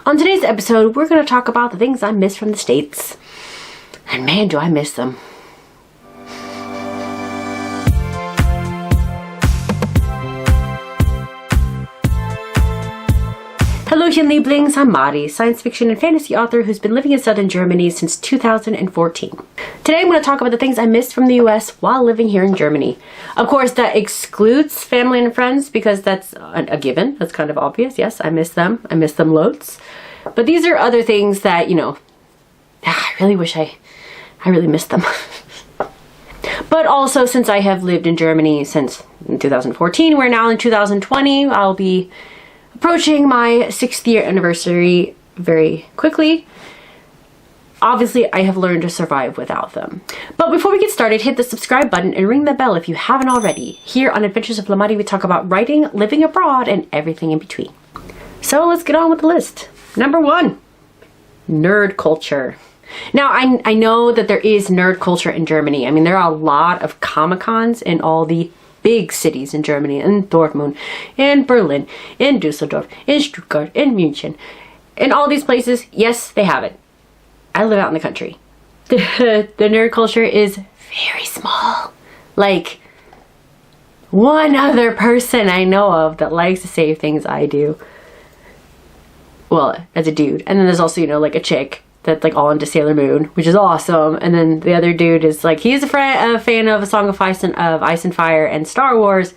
On today's episode, we're going to talk about the things I miss from the States. And man, do I miss them. Hallöchen Lieblings, I'm Mari, science fiction and fantasy author who's been living in southern Germany since 2014. Today I'm going to talk about the things I missed from the US while living here in Germany. Of course, that excludes family and friends because that's a given. That's kind of obvious. Yes, I miss them. I miss them loads. But these are other things that, I really wish I really missed them. But also, since I have lived in Germany since 2014, we're now in 2020, I'll be approaching my 6th year anniversary very quickly. Obviously, I have learned to survive without them. But before we get started, hit the subscribe button and ring the bell if you haven't already. Here on Adventures of Lamari, we talk about writing, living abroad, and everything in between. So let's get on with the list. Number 1, nerd culture. Now, I know that there is nerd culture in Germany. I mean, there are a lot of Comic-Cons in all the big cities in Germany, in Dortmund, in Berlin, in Dusseldorf, in Stuttgart, in München. In all these places, yes, they have it. I live out in the country. The nerd culture is very small. Like, one other person I know of that likes the same things I do. Well, as a dude. And then there's also, like a chick that's like all into Sailor Moon, which is awesome. And then the other dude is like, he's a fan of A Song of Ice and Fire and Star Wars.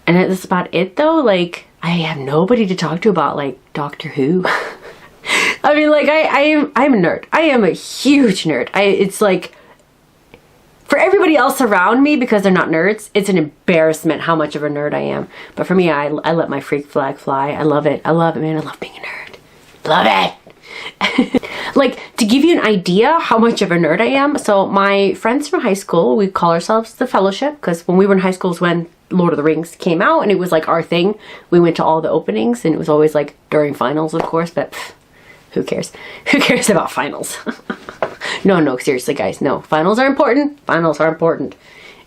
And that's about it though. Like, I have nobody to talk to about like Doctor Who. I mean, like, I'm a nerd. I am a huge nerd. It's like, for everybody else around me, because they're not nerds, it's an embarrassment how much of a nerd I am. But for me, I let my freak flag fly. I love it. I love it, man. I love being a nerd. Love it. Like, to give you an idea how much of a nerd I am, so my friends from high school, we call ourselves the Fellowship, because when we were in high school is when Lord of the Rings came out, and it was like our thing. We went to all the openings, and it was always like during finals, of course, but who cares? Who cares about finals? No, seriously, guys, no. Finals are important. Finals are important.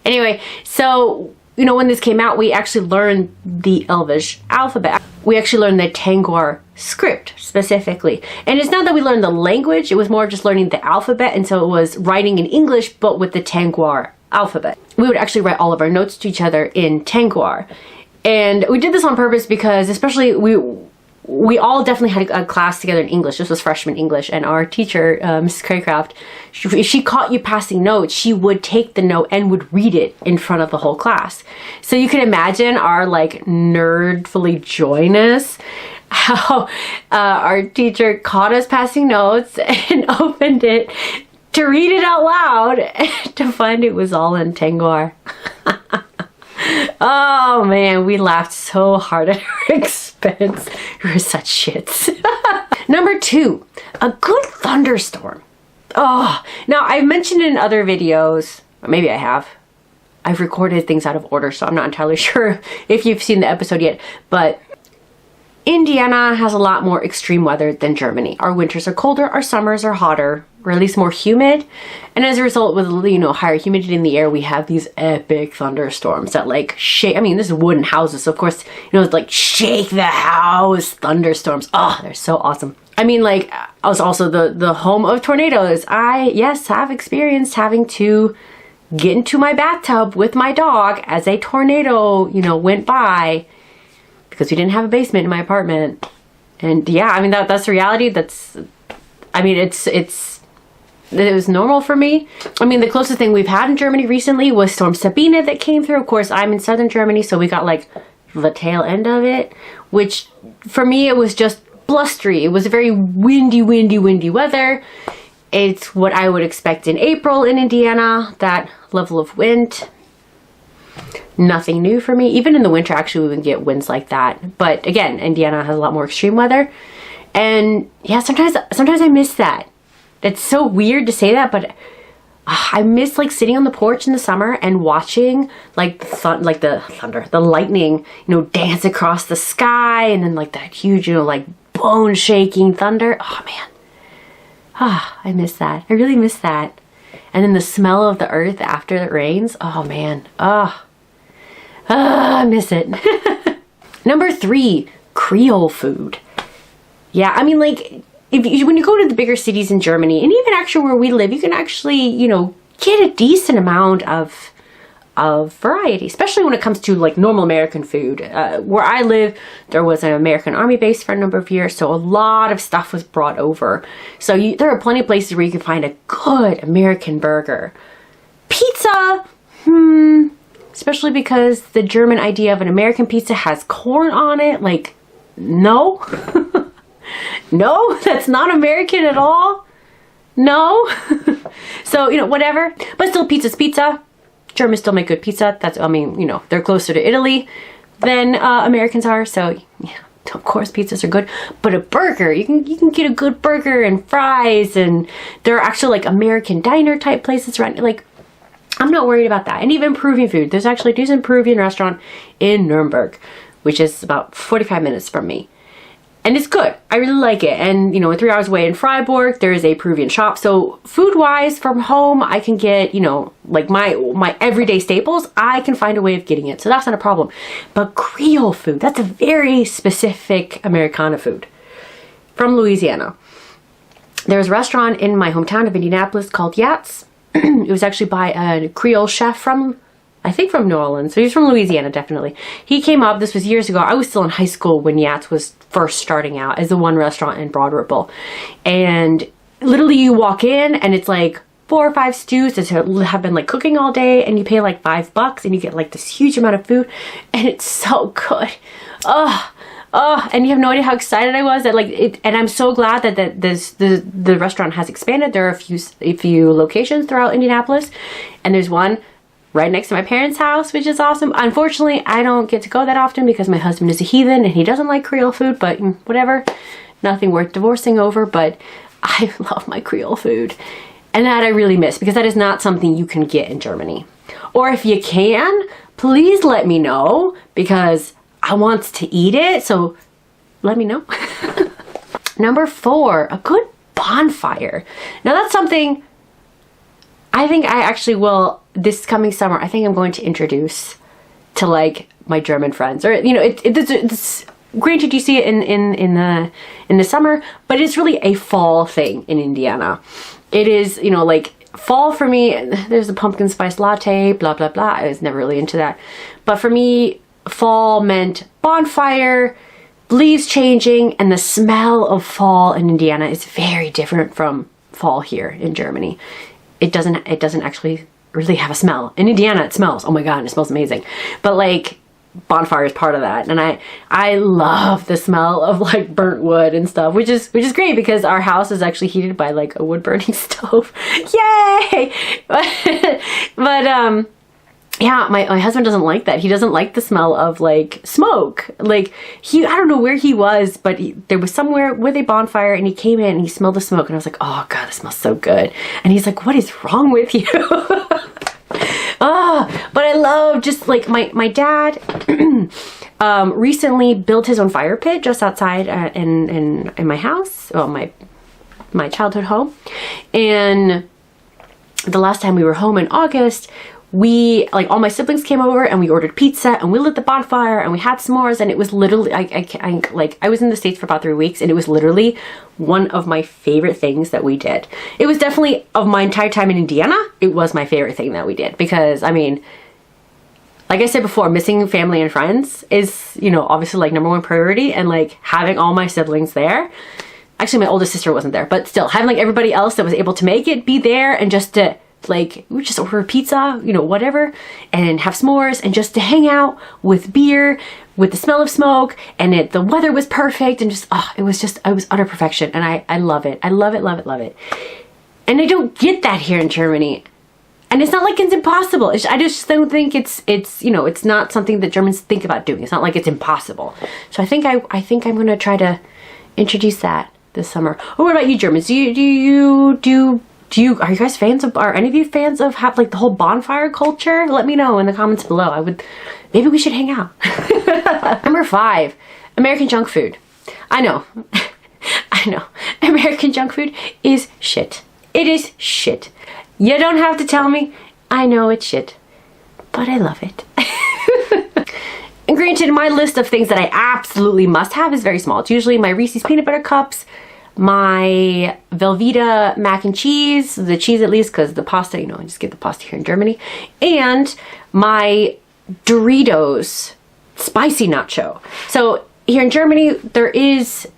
Anyway, so, when this came out, we actually learned the Elvish alphabet. We actually learned the Tangwar script, specifically. And it's not that we learned the language, it was more just learning the alphabet, and so it was writing in English, but with the Tangwar alphabet. We would actually write all of our notes to each other in Tangwar. And we did this on purpose because, especially, we all definitely had a class together in English. This was freshman English, and our teacher, Mrs. Craycraft, if she caught you passing notes, she would take the note and would read it in front of the whole class. So you can imagine our like nerdfully joyness, how our teacher caught us passing notes and opened it to read it out loud to find it was all in Tangwar. Oh man, we laughed so hard at our expense. We were such shits. Number 2, a good thunderstorm. Oh, now I've mentioned in other videos, or maybe I have. I've recorded things out of order, so I'm not entirely sure if you've seen the episode yet, but Indiana has a lot more extreme weather than Germany. Our winters are colder, our summers are hotter, or at least more humid. And as a result, with, higher humidity in the air, we have these epic thunderstorms that like shake. I mean, this is wooden houses, so of course, it's like shake the house thunderstorms. Oh, they're so awesome. I mean, like, I was also the home of tornadoes. I, yes, have experienced having to get into my bathtub with my dog as a tornado, went by. Because we didn't have a basement in my apartment. And yeah, I mean, that's the reality. It was normal for me. I mean, the closest thing we've had in Germany recently was Storm Sabine that came through. Of course, I'm in southern Germany, so we got like the tail end of it, which for me, it was just blustery. It was a very windy weather. It's what I would expect in April in Indiana, that level of wind. Nothing new for me. Even in the winter, actually, we would get winds like that. But again, Indiana has a lot more extreme weather. And yeah, sometimes I miss that. It's so weird to say that, but I miss like sitting on the porch in the summer and watching like the lightning, dance across the sky, and then like that huge, like bone shaking thunder. Oh man. I miss that. I really miss that. And then the smell of the earth after it rains. Oh man. I miss it. Number 3, Creole food. Yeah, I mean, like, when you go to the bigger cities in Germany, and even actually where we live, you can actually, you know, get a decent amount of variety, especially when it comes to like normal American food. Where I live, there was an American Army base for a number of years, so a lot of stuff was brought over. So there are plenty of places where you can find a good American burger. Pizza, especially because the German idea of an American pizza has corn on it. Like, no. No, that's not American at all. No. So, you know, whatever. But still, pizza's pizza. Germans still make good pizza. That's, I mean, you know, they're closer to Italy than Americans are. So, yeah, of course, pizzas are good. But a burger, you can get a good burger and fries. And there are actually like American diner type places around. Like, I'm not worried about that. And even Peruvian food. There's actually a decent Peruvian restaurant in Nuremberg, which is about 45 minutes from me. And it's good. I really like it. And, you know, 3 hours away in Freiburg, there is a Peruvian shop. So food-wise, from home, I can get, you know, like my everyday staples, I can find a way of getting it. So that's not a problem. But Creole food, that's a very specific Americana food from Louisiana. There's a restaurant in my hometown of Indianapolis called Yats. It was actually by a Creole chef from, I think, from New Orleans. So he's from Louisiana, definitely. He came up, this was years ago. I was still in high school when Yats was first starting out as the one restaurant in Broad Ripple. And literally you walk in and it's like 4 or 5 stews that have been like cooking all day, and you pay like $5 and you get like this huge amount of food, and it's so good. And you have no idea how excited I was that like it, and I'm so glad that the restaurant has expanded. There are a few locations throughout Indianapolis, and there's one right next to my parents' house, which is awesome. Unfortunately, I don't get to go that often because my husband is a heathen and he doesn't like Creole food, but whatever. Nothing worth divorcing over, but I love my Creole food. And that I really miss, because that is not something you can get in Germany. Or if you can, please let me know, because I want to eat it, so let me know. Number 4, a good bonfire. Now that's something I think I actually will, this coming summer, I think I'm going to introduce to like my German friends. Or, you know, it's granted you see it in the summer, but it's really a fall thing in Indiana. It is, you know, like fall for me, there's a pumpkin spice latte, blah, blah, blah. I was never really into that. But for me, fall meant bonfire, leaves changing, and the smell of fall in Indiana is very different from fall here in Germany. It doesn't actually really have a smell. In Indiana, it smells. Oh my God, it smells amazing. But like bonfire is part of that. And I love the smell of like burnt wood and stuff, which is great because our house is actually heated by like a wood burning stove. Yay! But yeah, my husband doesn't like that. He doesn't like the smell of like smoke. Like I don't know where he was, but there was somewhere with a bonfire, and he came in and he smelled the smoke, and I was like, oh God, this smells so good. And he's like, what is wrong with you? But I love just like my dad recently built his own fire pit just outside in my house, well, my childhood home. And the last time we were home in August, we, like, all my siblings came over and we ordered pizza and we lit the bonfire and we had s'mores, and it was literally, I was in the States for about 3 weeks, and it was literally one of my favorite things that we did. It was definitely, of my entire time in Indiana, it was my favorite thing that we did, because, I mean, like I said before, missing family and friends is, you know, obviously like #1 priority, and like having all my siblings there. Actually, my oldest sister wasn't there, but still having like everybody else that was able to make it be there, and just to like, we would just order pizza, you know, whatever, and have s'mores, and just to hang out with beer, with the smell of smoke, and the weather was perfect, and just, it was utter perfection, and I love it. I love it, love it, love it. And I don't get that here in Germany. And it's not like it's impossible. I just don't think it's, you know, it's not something that Germans think about doing. It's not like it's impossible. So I think I'm going to try to introduce that this summer. Or what about you Germans? Are you guys fans of, are any of you fans of like the whole bonfire culture? Let me know in the comments below. Maybe we should hang out. Number 5, American junk food. I know. American junk food is shit. It is shit. You don't have to tell me. I know it's shit, but I love it. And granted, my list of things that I absolutely must have is very small. It's usually my Reese's peanut butter cups, my Velveeta mac and cheese, the cheese at least, because the pasta, you know, I just get the pasta here in Germany, and my Doritos spicy nacho. So here in Germany, there is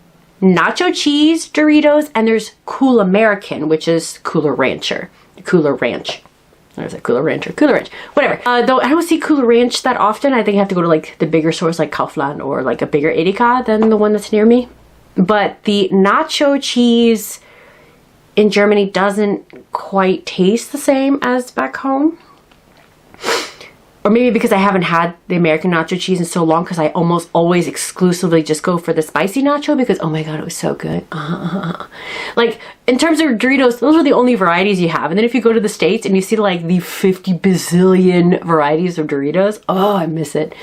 nacho cheese Doritos, and there's Cool American, which is Cooler Rancher. Cooler Ranch. There's a Cooler Rancher. Cooler Ranch. Whatever. Though I don't see Cooler Ranch that often. I think I have to go to like the bigger stores like Kaufland or like a bigger Edeka than the one that's near me. But the nacho cheese in Germany doesn't quite taste the same as back home. Or maybe because I haven't had the American nacho cheese in so long, because I almost always exclusively just go for the spicy nacho because, oh my god, it was so good. Like, in terms of Doritos, those are the only varieties you have. And then if you go to the States and you see like the 50 bazillion varieties of Doritos, oh, I miss it.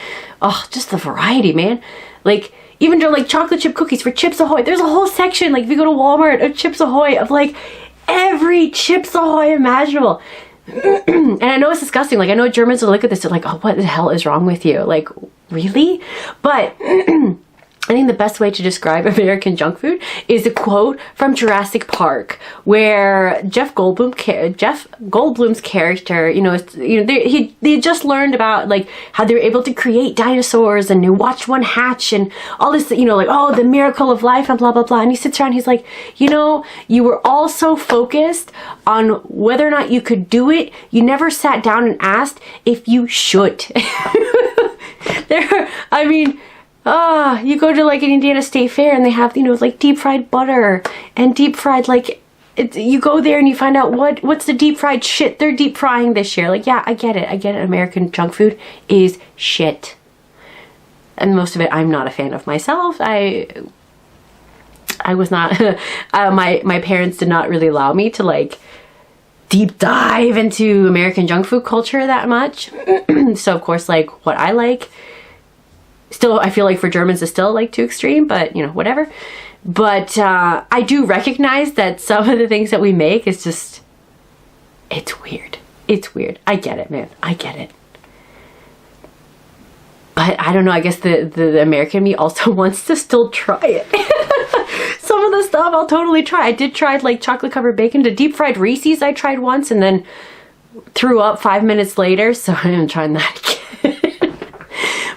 Oh, just the variety, man. Like, even to like chocolate chip cookies for Chips Ahoy. There's a whole section, like if you go to Walmart of Chips Ahoy, of like every Chips Ahoy imaginable. And I know it's disgusting. Like, I know Germans will look at this, they're like, oh, what the hell is wrong with you? Like, really? But I think the best way to describe American junk food is a quote from Jurassic Park, where Jeff Goldblum's character, they just learned about like how they were able to create dinosaurs and they watched one hatch and all this, like, oh, the miracle of life and blah blah blah. And he sits around, he's like, you were all so focused on whether or not you could do it, you never sat down and asked if you should. You go to like an Indiana State Fair and they have, like deep fried butter and deep fried, like, you go there and you find out what's the deep fried shit they're deep frying this year. Like, yeah, I get it. American junk food is shit. And most of it I'm not a fan of myself. I was not, my parents did not really allow me to like deep dive into American junk food culture that much. So of course, like, what I like, still, I feel like for Germans is still like too extreme, but whatever. But I do recognize that some of the things that we make is just, it's weird. It's weird. I get it, man. I get it. But I don't know, I guess the American me also wants to still try it. Some of the stuff I'll totally try. I did try like chocolate covered bacon. The deep fried Reese's I tried once and then threw up 5 minutes later, so I'm trying that again.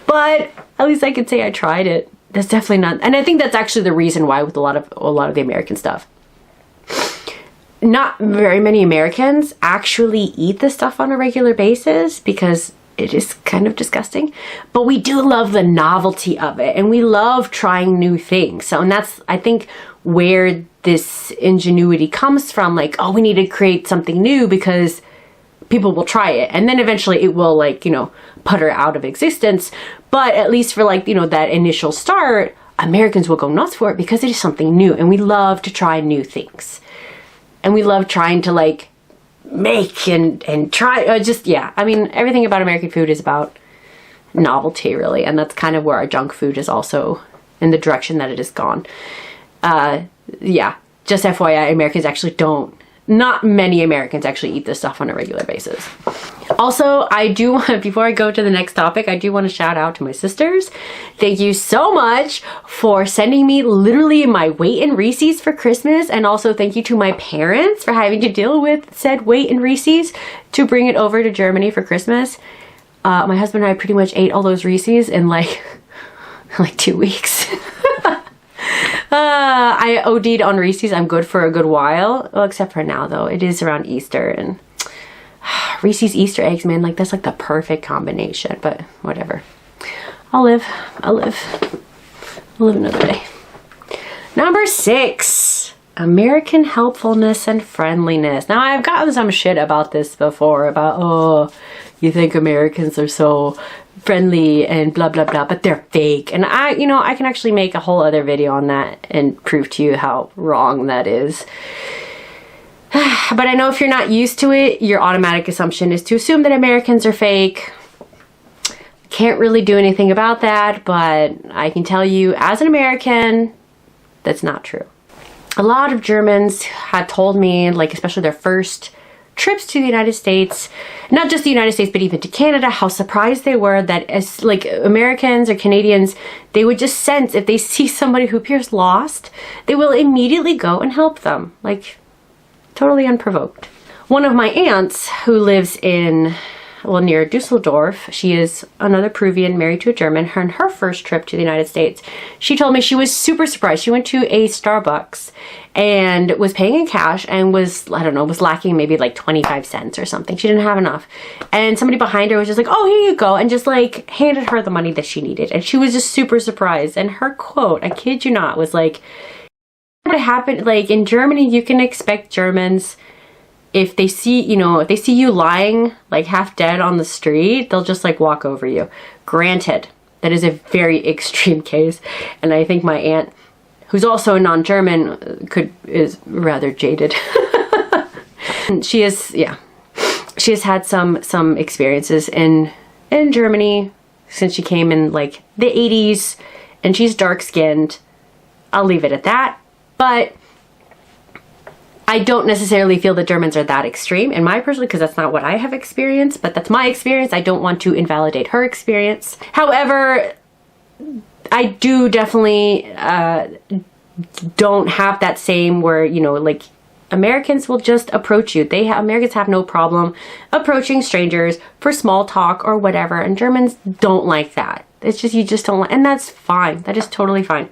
But at least I could say I tried it. That's definitely not, and I think that's actually the reason why with a lot of the American stuff. Not very many Americans actually eat this stuff on a regular basis because it is kind of disgusting. But we do love the novelty of it, and we love trying new things. So, and that's, I think, where this ingenuity comes from. Like, oh, we need to create something new because people will try it, and then eventually it will, like, putter out of existence. But at least for like, that initial start, Americans will go nuts for it because it is something new, and we love to try new things, and we love trying to like make and try, everything about American food is about novelty, really. And that's kind of where our junk food is also in the direction that it has gone. Just FYI, Americans actually not many Americans actually eat this stuff on a regular basis. Also, I do want, before I go to the next topic, I do want to shout out to my sisters. Thank you so much for sending me literally my weight in Reese's for Christmas. And also thank you to my parents for having to deal with said weight in Reese's to bring it over to Germany for Christmas. My husband and I pretty much ate all those Reese's in like 2 weeks. I OD'd on Reese's. I'm good for a good while. Well, except for now, though. It is around Easter, and Reese's Easter eggs, man. Like, that's like the perfect combination. But whatever. I'll live another day. Number 6. American helpfulness and friendliness. Now, I've gotten some shit about this before. About, oh, you think Americans are so friendly and blah blah blah, but they're fake. And I can actually make a whole other video on that and prove to you how wrong that is. But I know if you're not used to it, your automatic assumption is to assume that Americans are fake. Can't really do anything about that, but I can tell you as an American, that's not true. A lot of Germans had told me, like, especially their first trips to the United States, not just the United States, but even to Canada, how surprised they were that as like Americans or Canadians, they would just sense if they see somebody who appears lost, they will immediately go and help them, like totally unprovoked. One of my aunts who lives in, well, near Dusseldorf, she is another Peruvian married to a German. Her and her first trip to the United States, she told me she was super surprised. She went to a Starbucks and was paying in cash and was, I don't know, was lacking maybe like 25 cents or something. She didn't have enough. And somebody behind her was just like, oh, here you go. And just like handed her the money that she needed. And she was just super surprised. And her quote, I kid you not, was like, what happened, like in Germany, you can expect Germans, if they see, you know, if they see you lying like half dead on the street, they'll just like walk over you. Granted, that is a very extreme case. And I think my aunt, who's also a non-German, is rather jaded. She is, yeah, she has had some experiences in Germany since she came in like the 80s, and she's dark-skinned. I'll leave it at that. But I don't necessarily feel that Germans are that extreme in my personally, because that's not what I have experienced, but that's my experience. I don't want to invalidate her experience. However, I do definitely don't have that same where, you know, like Americans will just approach you. Americans have no problem approaching strangers for small talk or whatever, and Germans don't like that. It's just, you just don't like, and that's fine. That is totally fine.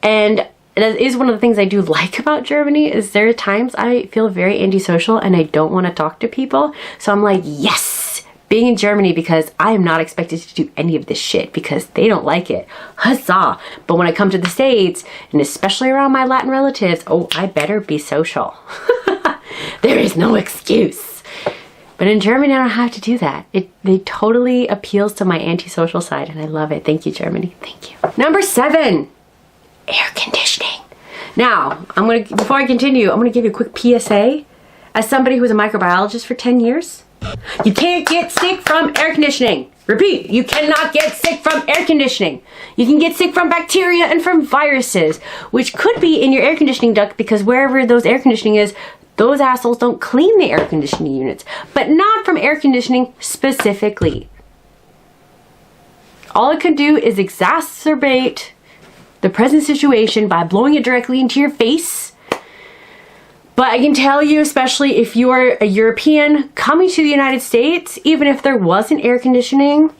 And that is one of the things I do like about Germany, is there are times I feel very antisocial and I don't want to talk to people. So I'm like, yes, being in Germany, because I am not expected to do any of this shit because they don't like it. Huzzah. But when I come to the States, and especially around my Latin relatives, oh, I better be social. There is no excuse. But in Germany, I don't have to do that. It totally appeals to my antisocial side, and I love it. Thank you, Germany. Thank you. Number 7. Air conditioning. Now, before I continue, I'm gonna give you a quick PSA. As somebody who was a microbiologist for 10 years, you can't get sick from air conditioning. Repeat, you cannot get sick from air conditioning. You can get sick from bacteria and from viruses, which could be in your air conditioning duct, because wherever those air conditioning is, those assholes don't clean the air conditioning units, but not from air conditioning specifically. All it can do is exacerbate the present situation by blowing it directly into your face. But I can tell you, especially if you are a European coming to the United States, even if there wasn't air conditioning,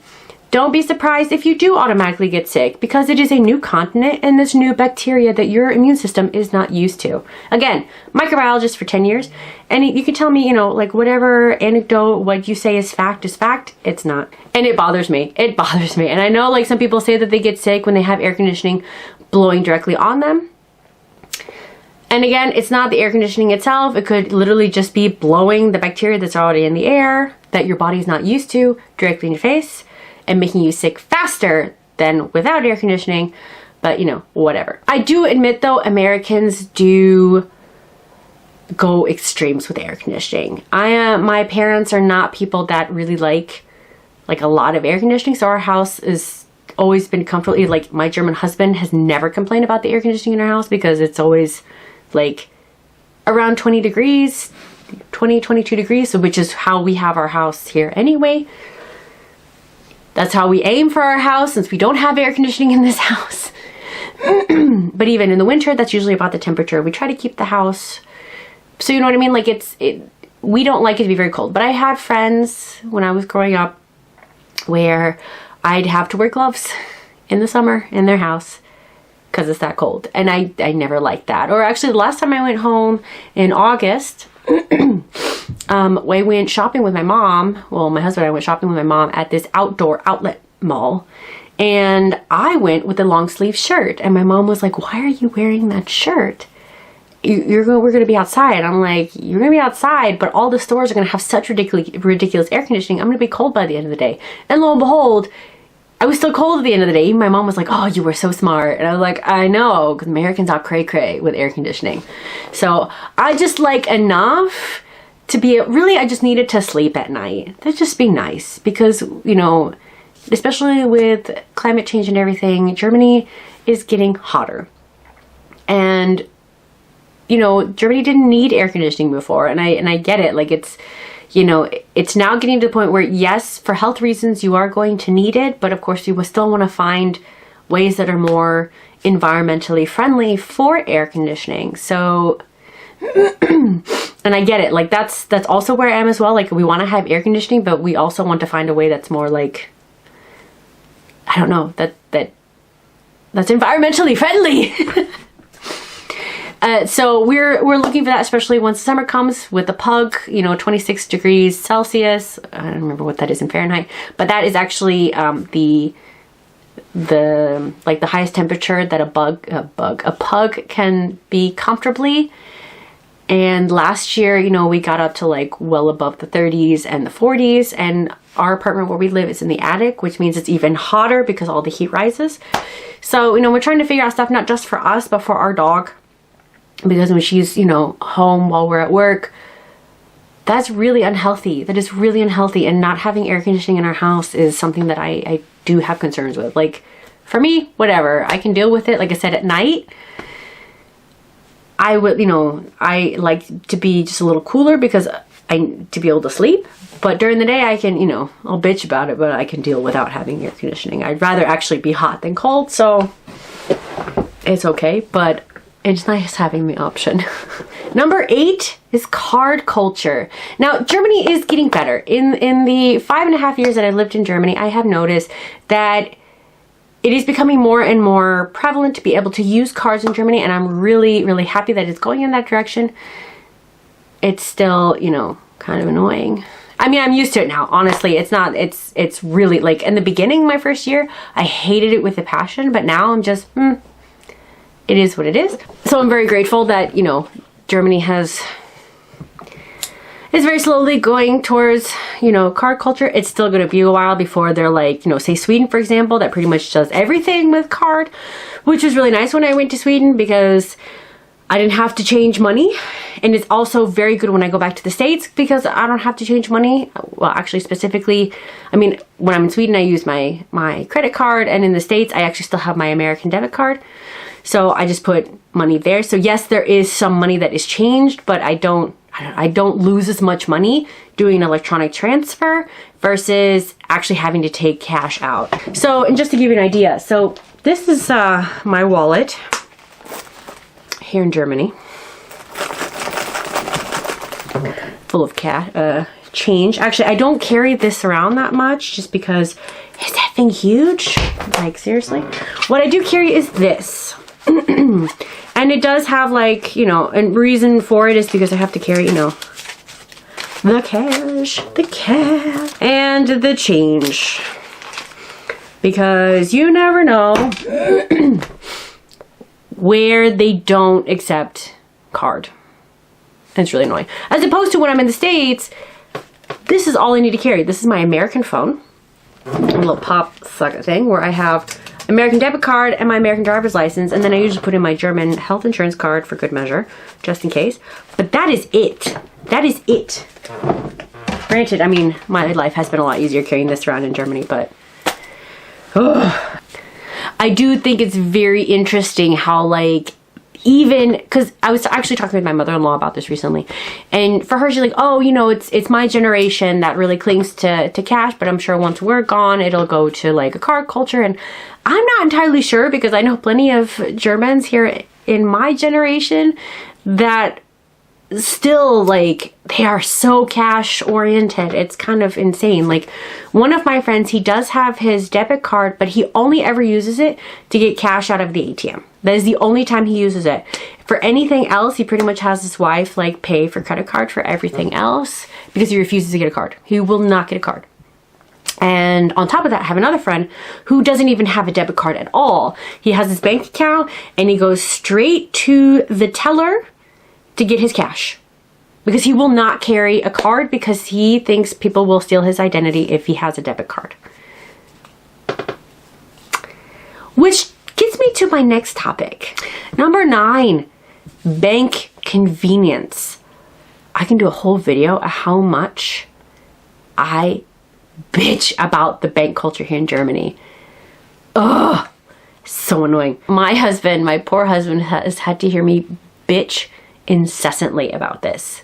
don't be surprised if you do automatically get sick, because it is a new continent and there's new bacteria that your immune system is not used to. Again, microbiologist for 10 years, and you can tell me, you know, like whatever anecdote, what you say is fact, it's not. And it bothers me. It bothers me. And I know like some people say that they get sick when they have air conditioning blowing directly on them. And again, it's not the air conditioning itself. It could literally just be blowing the bacteria that's already in the air that your body's not used to directly in your face, and making you sick faster than without air conditioning. But you know, whatever. I do admit though, Americans do go extremes with air conditioning. My parents are not people that really like a lot of air conditioning, so our house has always been comfortable. Like my German husband has never complained about the air conditioning in our house, because it's always like around 20 degrees, 20, 22 degrees, so which is how we have our house here anyway. That's how we aim for our house, since we don't have air conditioning in this house. But even in the winter, that's usually about the temperature. We try to keep the house, so you know what I mean? Like we don't like it to be very cold. But I had friends when I was growing up where I'd have to wear gloves in the summer in their house because it's that cold. And I never liked that. Or actually, the last time I went home in August, we went shopping with my mom. Well, my husband and I went shopping with my mom at this outdoor outlet mall. And I went with a long sleeve shirt. And my mom was like, why are you wearing that shirt? We're going to be outside. I'm like, you're going to be outside, but all the stores are going to have such ridiculous air conditioning. I'm going to be cold by the end of the day. And lo and behold, I was still cold at the end of the day. Even my mom was like, oh, you were so smart. And I was like, I know, because Americans are cray-cray with air conditioning. So I just like enough to be, really, I just needed to sleep at night. That'd just be nice, because, you know, especially with climate change and everything, Germany is getting hotter. And you know, Germany didn't need air conditioning before, and I get it. Like, it's, you know, it's now getting to the point where, yes, for health reasons, you are going to need it, but of course you will still want to find ways that are more environmentally friendly for air conditioning. So, and I get it. Like, that's also where I am as well. Like, we want to have air conditioning, but we also want to find a way that's more like, I don't know, that's environmentally friendly. So we're looking for that, especially once summer comes with the pug, you know, 26 degrees Celsius. I don't remember what that is in Fahrenheit, but that is actually the like the highest temperature that a pug can be comfortably. And last year, you know, we got up to like well above the 30s and the 40s, and our apartment where we live is in the attic, which means it's even hotter because all the heat rises. So, you know, we're trying to figure out stuff not just for us, but for our dog, because when she's, you know, home while we're at work, that's really unhealthy. That is really unhealthy. And not having air conditioning in our house is something that I do have concerns with. Like, for me, whatever, I can deal with it. Like I said, at night, I would, you know, I like to be just a little cooler because to be able to sleep. But during the day, I can, you know, I'll bitch about it, but I can deal without having air conditioning. I'd rather actually be hot than cold, so it's okay, but it's nice having the option. Number 8 is card culture. Now, Germany is getting better. In the 5.5 years that I've lived in Germany, I have noticed that it is becoming more and more prevalent to be able to use cards in Germany, and I'm really, really happy that it's going in that direction. It's still, you know, kind of annoying. I mean, I'm used to it now. Honestly, it's really, like, in the beginning, my first year, I hated it with a passion, but now I'm just, it is what it is. So I'm very grateful that, you know, Germany is very slowly going towards, you know, card culture. It's still going to be a while before they're like, you know, say Sweden, for example, that pretty much does everything with card, which was really nice when I went to Sweden because I didn't have to change money. And it's also very good when I go back to the States because I don't have to change money. Well, actually, specifically, I mean, when I'm in Sweden, I use my credit card, and in the States, I actually still have my American debit card. So I just put money there. So yes, there is some money that is changed, but I don't lose as much money doing an electronic transfer versus actually having to take cash out. So, and just to give you an idea, so this is my wallet here in Germany, full of change. Actually, I don't carry this around that much just because, is that thing huge? Like, seriously? What I do carry is this. And it does have, like, you know, and reason for it is because I have to carry, you know, the cash, and the change. Because you never know where they don't accept card. And it's really annoying. As opposed to when I'm in the States, this is all I need to carry. This is my American phone. A little pop sucker thing where I have American debit card and my American driver's license, and then I usually put in my German health insurance card for good measure, just in case. But that is it. That is it. Granted, I mean, my life has been a lot easier carrying this around in Germany, but I do think it's very interesting how, like, even because I was actually talking with my mother-in-law about this recently, and for her, she's like, oh, you know, it's my generation that really clings to cash, but I'm sure once we're gone, it'll go to like a card culture. And I'm not entirely sure because I know plenty of Germans here in my generation that still, like, they are so cash oriented. It's kind of insane. Like, one of my friends, he does have his debit card, but he only ever uses it to get cash out of the ATM. That is the only time he uses it. For anything else, he pretty much has his wife, like, pay for credit card for everything else because he refuses to get a card. He will not get a card. And on top of that, I have another friend who doesn't even have a debit card at all. He has his bank account and he goes straight to the teller to get his cash because he will not carry a card because he thinks people will steal his identity if he has a debit card. Which gets me to my next topic. Number 9, bank convenience. I can do a whole video of how much I bitch about the bank culture here in Germany. Ugh, so annoying. My husband, my poor husband, has had to hear me bitch incessantly about this.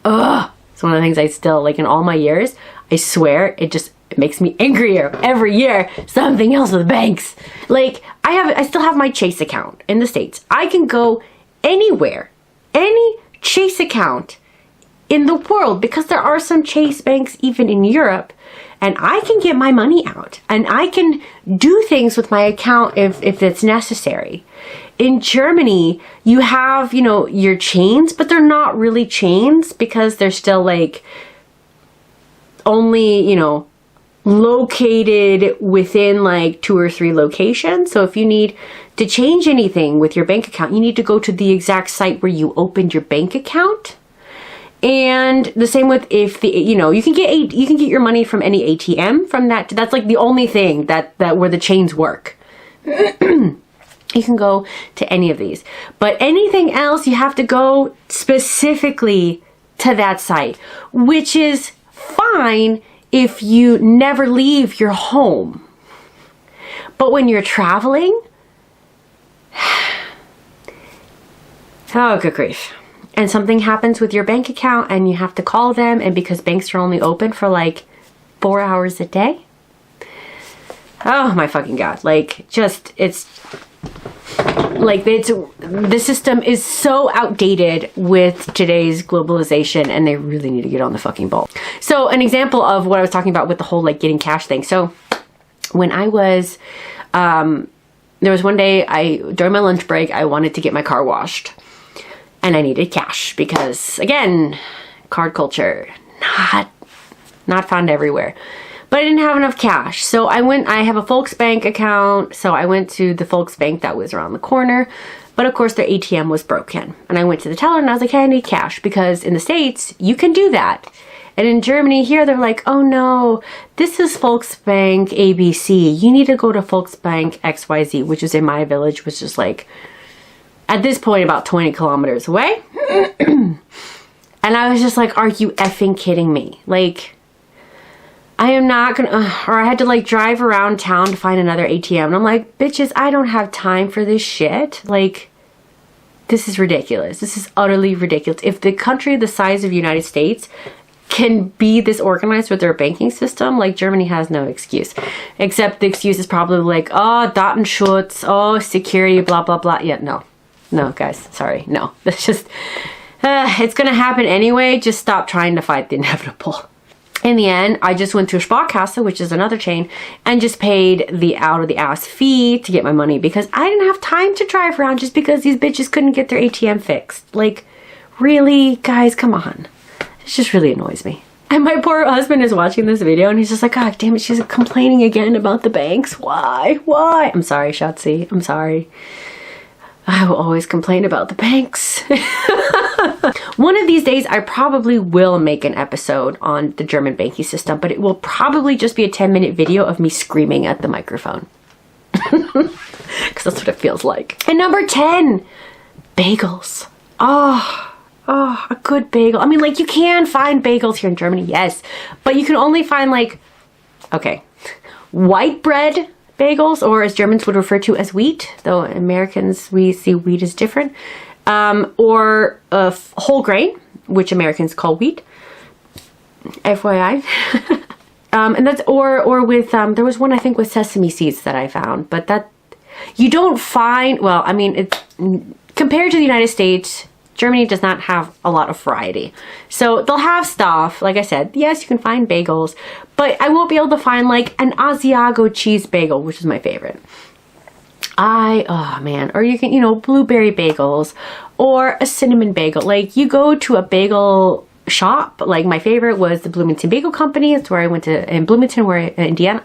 Ugh. It's one of the things I still, like in all my years, I swear it makes me angrier every year. Something else with banks. Like I still have my Chase account in the States. I can go anywhere, any Chase account in the world, because there are some Chase banks even in Europe, and I can get my money out and I can do things with my account if it's necessary. In Germany, you have, you know, your chains, but they're not really chains because they're still like only, you know, located within like 2 or 3 locations. So if you need to change anything with your bank account, you need to go to the exact site where you opened your bank account. And the same with if the, you know, you can get your money from any ATM from that. That's like the only thing that where the chains work. You can go to any of these, but anything else you have to go specifically to that site, which is fine if you never leave your home. But when you're traveling, oh, good grief. And something happens with your bank account and you have to call them, and because banks are only open for like 4 hours a day. Oh my fucking God. Like, just, it's like, the system is so outdated with today's globalization, and they really need to get on the fucking ball. So an example of what I was talking about with the whole like getting cash thing. So when I was, there was one day during my lunch break, I wanted to get my car washed. And I needed cash because, again, card culture, not found everywhere. But I didn't have enough cash. So I have a Volksbank account. So I went to the Volksbank that was around the corner. But of course their ATM was broken. And I went to the teller and I was like, hey, I need cash. Because in the States, you can do that. And in Germany here, they're like, oh no, this is Volksbank ABC. You need to go to Volksbank XYZ, which is in my village, which is like, at this point, about 20 kilometers away. And I was just like, are you effing kidding me? Like, I am not gonna, or I had to like drive around town to find another ATM. And I'm like, bitches, I don't have time for this shit. Like, this is ridiculous. This is utterly ridiculous. If the country the size of the United States can be this organized with their banking system, like Germany has no excuse. Except the excuse is probably like, oh, Datenschutz, oh, security, blah, blah, blah. Yeah, no. No, guys, sorry. No, that's just, it's going to happen anyway. Just stop trying to fight the inevitable. In the end, I just went to Sparkasse, which is another chain, and just paid the out of the ass fee to get my money because I didn't have time to drive around just because these bitches couldn't get their ATM fixed. Like, really? Guys, come on. It just really annoys me. And my poor husband is watching this video and he's just like, God damn it, she's complaining again about the banks. Why? Why? I'm sorry, Shotzi. I'm sorry. I will always complain about the banks. One of these days, I probably will make an episode on the German banking system, but it will probably just be a 10-minute video of me screaming at the microphone. Because that's what it feels like. And number 10, bagels. Oh, a good bagel. I mean, like, you can find bagels here in Germany, yes. But you can only find, like, okay, white bread bagels, or as Germans would refer to as wheat, though Americans, we see wheat as different, or whole grain, which Americans call wheat, FYI. And that's, or with, there was one I think with sesame seeds that I found, but that, you don't find, well, I mean, it's, compared to the United States, Germany does not have a lot of variety. So they'll have stuff, like I said, yes, you can find bagels, but I won't be able to find like an Asiago cheese bagel, which is my favorite. Oh man, or you can, you know, blueberry bagels or a cinnamon bagel. Like, you go to a bagel shop, like my favorite was the Bloomington Bagel Company. It's where I went to, in Bloomington, Indiana,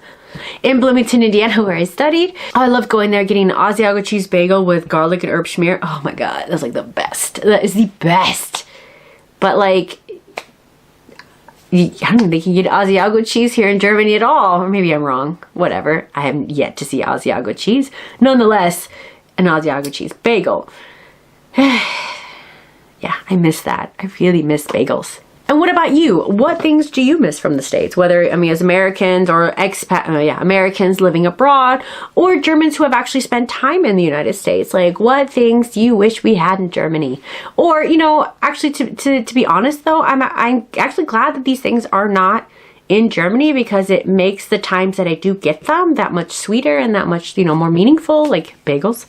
where I studied. I loved going there, getting an Asiago cheese bagel with garlic and herb schmear. Oh my God, that's like the best. That is the best. But like, I don't think you can get Asiago cheese here in Germany at all. Or maybe I'm wrong. Whatever. I haven't yet to see Asiago cheese. Nonetheless, an Asiago cheese bagel. Yeah, I miss that. I really miss bagels. And And what about you? What things do you miss from the States? Whether, I mean, as Americans or Americans living abroad, or Germans who have actually spent time in the United States. Like, what things do you wish we had in Germany? Or, you know, actually, to be honest though, I'm actually glad that these things are not in Germany, because it makes the times that I do get them that much sweeter and that much, you know, more meaningful, like bagels.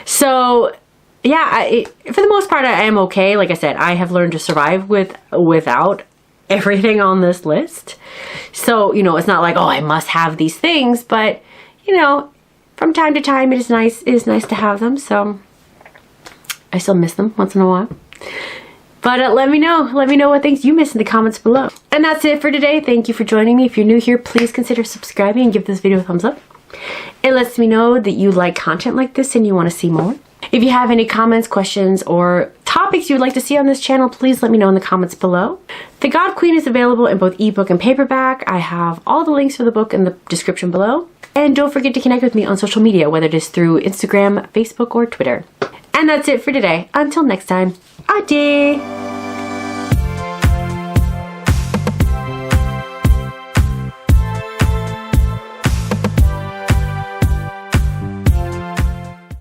So yeah, for the most part, I am okay. Like I said, I have learned to survive without everything on this list. So, you know, it's not like, oh, I must have these things, but, you know, from time to time, it is nice to have them. So I still miss them once in a while. But let me know what things you miss in the comments below. And that's it for today. Thank you for joining me. If you're new here, please consider subscribing and give this video a thumbs up. It lets me know that you like content like this and you want to see more. If you have any comments, questions, or topics you would like to see on this channel, please let me know in the comments below. The God Queen is available in both ebook and paperback. I have all the links for the book in the description below. And don't forget to connect with me on social media, whether it is through Instagram, Facebook, or Twitter. And that's it for today. Until next time, adieu!